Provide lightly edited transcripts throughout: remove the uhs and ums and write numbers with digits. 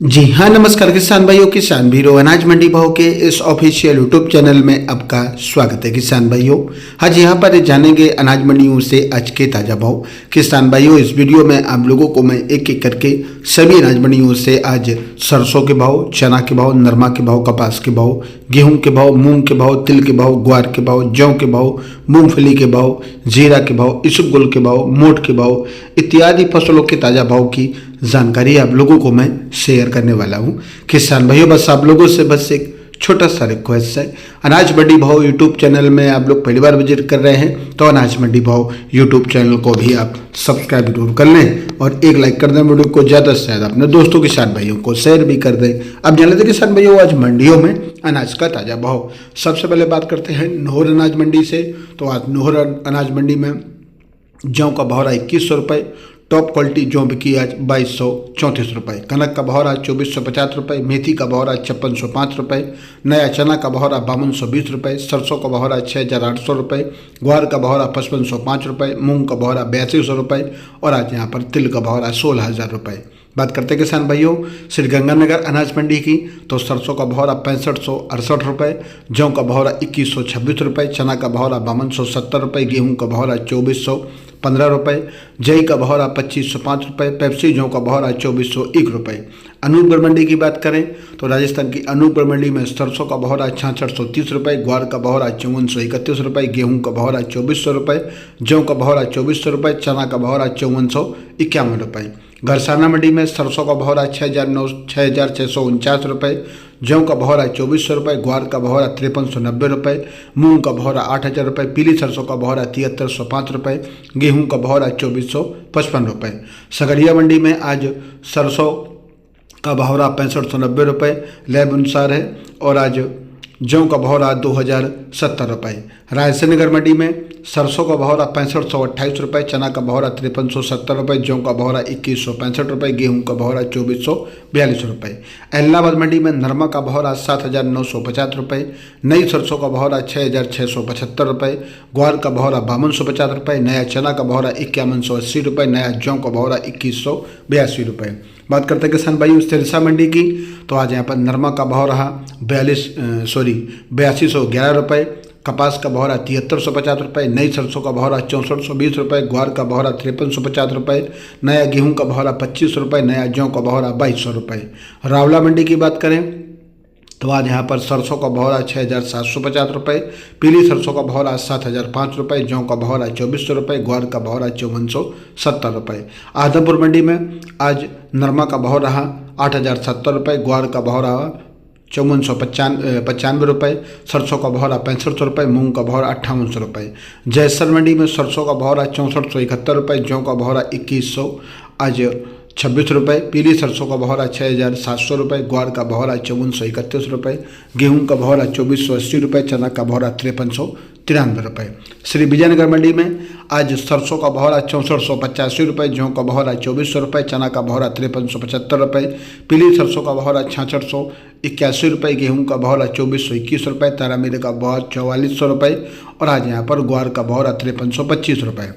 जी हाँ, नमस्कार किसान भाइयों, किसान भीरो अनाज मंडी भाव के इस ऑफिशियल यूट्यूब चैनल में आपका स्वागत है। किसान भाइयों, आज यहाँ पर जानेंगे अनाज मंडियों से आज के ताज़ा भाव। किसान भाइयों, इस वीडियो में आप लोगों को मैं एक एक करके सभी अनाज मंडियों से आज सरसों के भाव, चना के भाव, नरमा के भाव, कपास के भाव, गेहूं के भाव, मूंग के भाव, तिल के भाव, ग्वार के भाव, जौ के भाव, मूंगफली के भाव, जीरा के भाव, इसबगोल के भाव, मोठ के भाव इत्यादि फसलों के ताज़ा भाव की जानकारी आप लोगों को मैं शेयर करने वाला हूं। किसान भाइयों, बस आप लोगों से बस एक छोटा सा रिक्वेस्ट है, अनाज मंडी भाव यूट्यूब चैनल में आप लोग पहली बार विजिट कर रहे हैं तो अनाज मंडी भाव यूट्यूब चैनल को भी आप सब्सक्राइब जरूर कर लें और एक लाइक कर दें। वीडियो को ज़्यादा से ज़्यादा अपने दोस्तों किसान भाइयों को शेयर भी कर दें। अब जान लेते किसान भाइयों आज मंडियों में अनाज का ताज़ा भाव। सबसे पहले बात करते हैं नोहर अनाज मंडी से। तो आज नोहर अनाज मंडी में जौ का भाव रहा 2100 रुपये, टॉप क्वालिटी जौ बिकी आज 2234 रुपये, कनक का भाव रहा 2450 रुपये, मेथी का भाव रहा 5605 रुपये, नया चना का भाव रहा 5220 रुपये, सरसों का भाव रहा 6800 रुपये, ग्वार का भाव रहा 5505 रुपये, मूंग का भाव रहा 8200 रुपये और आज यहाँ पर तिल का भाव रहा 16000 रुपये। बात करते हैं किसान भाइयों श्रीगंगानगर अनाज मंडी की। तो सरसों का भाव रहा 6568 रुपये, जौ का भाव रहा 2126 रुपये, चना का भाव रहा 5270 रुपये, गेहूँ का भाव रहा 2415 रुपये, जई का भाव रहा 2505 रुपये, पेप्सी जौ का भाव रहा 2401 रुपये। अनूपगढ़ मंडी की बात करें तो राजस्थान की अनूपगढ़ मंडी में सरसों का भाव रहा 6630 रुपये, ग्वार का भाव रहा 5431 रुपये, गेहूँ का भाव रहा 2400 रुपये, जौ का भाव रहा 2400 रुपये, चना का भाव रहा 5451 रुपये। घरसाना मंडी में सरसों का भाव रहा 6649 रुपये, जौ का भाव रहा 2400 रुपये, ग्वार का भाव रहा 5390 रुपये, मूंग का भाव रहा 8000 रुपये, पीली सरसों का भाव रहा 7305 रुपये, गेहूं का भाव रहा 2455 रुपये। सगरिया मंडी में आज सरसों का भाव रहा 6590 रुपये लैब अनुसार है और आज जौ का भाव रहा 2070 रुपये। रायसेनगर मंडी में सरसों का भाव रहा 6528 रुपये, चना का भाव रहा 5370 रुपये, जौ का भाव रहा 2165 रुपये, गेहूं का भाव रहा 2442 रुपये। इलाहाबाद मंडी में नरमा का भाव रहा 7950 रुपये, नई सरसों का भाव रहा 6675 रुपये, ग्वार का भाव रहा 5250 रुपये, नया चना का भाव रहा 5180 रुपये, नया जौ का भाव रहा 2182 रुपये। बात करते हैं किसान भाई सिरसा मंडी की। तो आज यहाँ पर नरमा का भाव रहा 8211 रुपये, कपास का भाव रहा 7350 रुपये, नई सरसों का भाव रहा 6420 रुपये, ग्वार का भाव रहा 5350 रुपये, नया गेहूं का भाव रहा 2500 रुपये, नया जौ का भाव रहा 2200 रुपये। रावला मंडी की बात करें तो आज यहाँ पर सरसों का भाव रहा 6750 रुपये, पीली सरसों का भाव रहा 7005 रुपये, जौ का भाव रहा 2400 रुपये, ग्वार का भाव रहा 5470 रुपये। आदमपुर मंडी में आज नरमा का भाव रहा 8070 रुपये, ग्वार का भाव रहा 5495 रुपये, सरसों का भाव रहा 6500 रुपये, मूंग का भाव रहा 5800 रुपये। जयसर मंडी में सरसों का भाव रहा 6471 रुपये, जौ का भाव रहा 2100 आज 26 रुपये, पीली सरसों का भाव रहा 6700 रुपये, ग्वार का भाव रहा 5431 रुपये, गेहूं का भाव रहा 2480 रुपये, चना का भाव रहा 5393 रुपये। श्री विजयनगर मंडी में आज सरसों का भाव रहा 6485 रुपये, जौ का भाव रहा 2400 रुपये, चना का भाव रहा 5375 रुपये, पीली सरसों का भाव रहा 6681 रुपये, गेहूं का भाव रहा 2421 रुपये, तारामीर का भाव 4400 रुपये और आज यहाँ पर ग्वार का भाव रहा 5325 रुपये।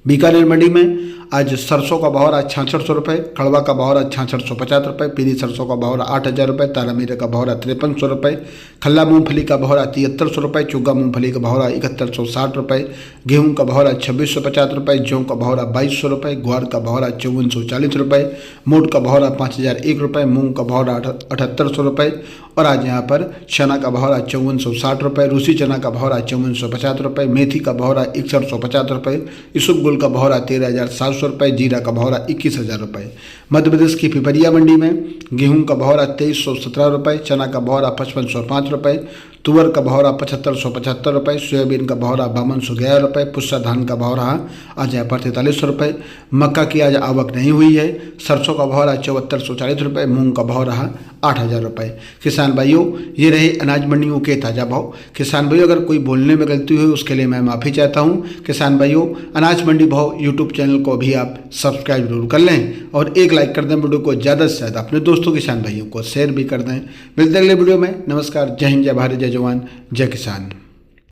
बीकानेर मंडी में आज सरसों का भाव रहा 6600 रुपये, कड़वा का भाव रहा 6650 रुपये, पीली सरसों का भाव रहा 8000 रुपये, तारामीर का भाव रहा 5300 रुपये, खल्ला मूंगफली का भाव रहा 7300 रुपये, चुग्गा मूंगफली का भाव रहा 7160 रुपये, गेहूं का भाव रहा 2650 रुपये, जौ का भाव रहा 2200 रुपये, ग्वार का भाव रहा 5440 रुपये, मोठ का भाव रहा 5001 रुपये, मूंग का भाव रहा 7800 रुपये और आज यहाँ पर चना का भाव रहा 5460 रुपये, रूसी चना का भाव रहा 5450 रुपये, मेथी का भाव रहा 6150 रुपये, इसबगोल का भाव रहा 13700 रुपये, जीरा का भाव रहा 21000 रुपये। मध्य प्रदेश की पिपरिया मंडी में गेहूं का भाव रहा 2317 रुपये, चना का भाव रहा 5505 रुपये, तुअर का भाव रहा 7575 रुपये, सोयाबीन का भाव रहा 5211 रुपये, पुस्सा धान का भाव रहा आज यहाँ पर 4300 रुपये। मक्का की आज आवक नहीं हुई है। सरसों का भाव रहा 7440 रुपये, मूंग का भाव रहा 8000 रुपये। किसान भाइयों, ये रहे अनाज मंडियों के ताज़ा भाव। किसान भाइयों, अगर कोई बोलने में गलती हुई उसके लिए मैं माफ़ी चाहता हूँ। किसान भाइयों, अनाज मंडी भाव यूट्यूब चैनल को भी आप सब्सक्राइब जरूर कर लें और एक लाइक कर दें। वीडियो को ज़्यादा से ज़्यादा अपने दोस्तों किसान भाइयों को शेयर भी कर दें। मिलते अगले वीडियो में। नमस्कार, जय हिंद, जय भारत, जय जवान, जय किसान।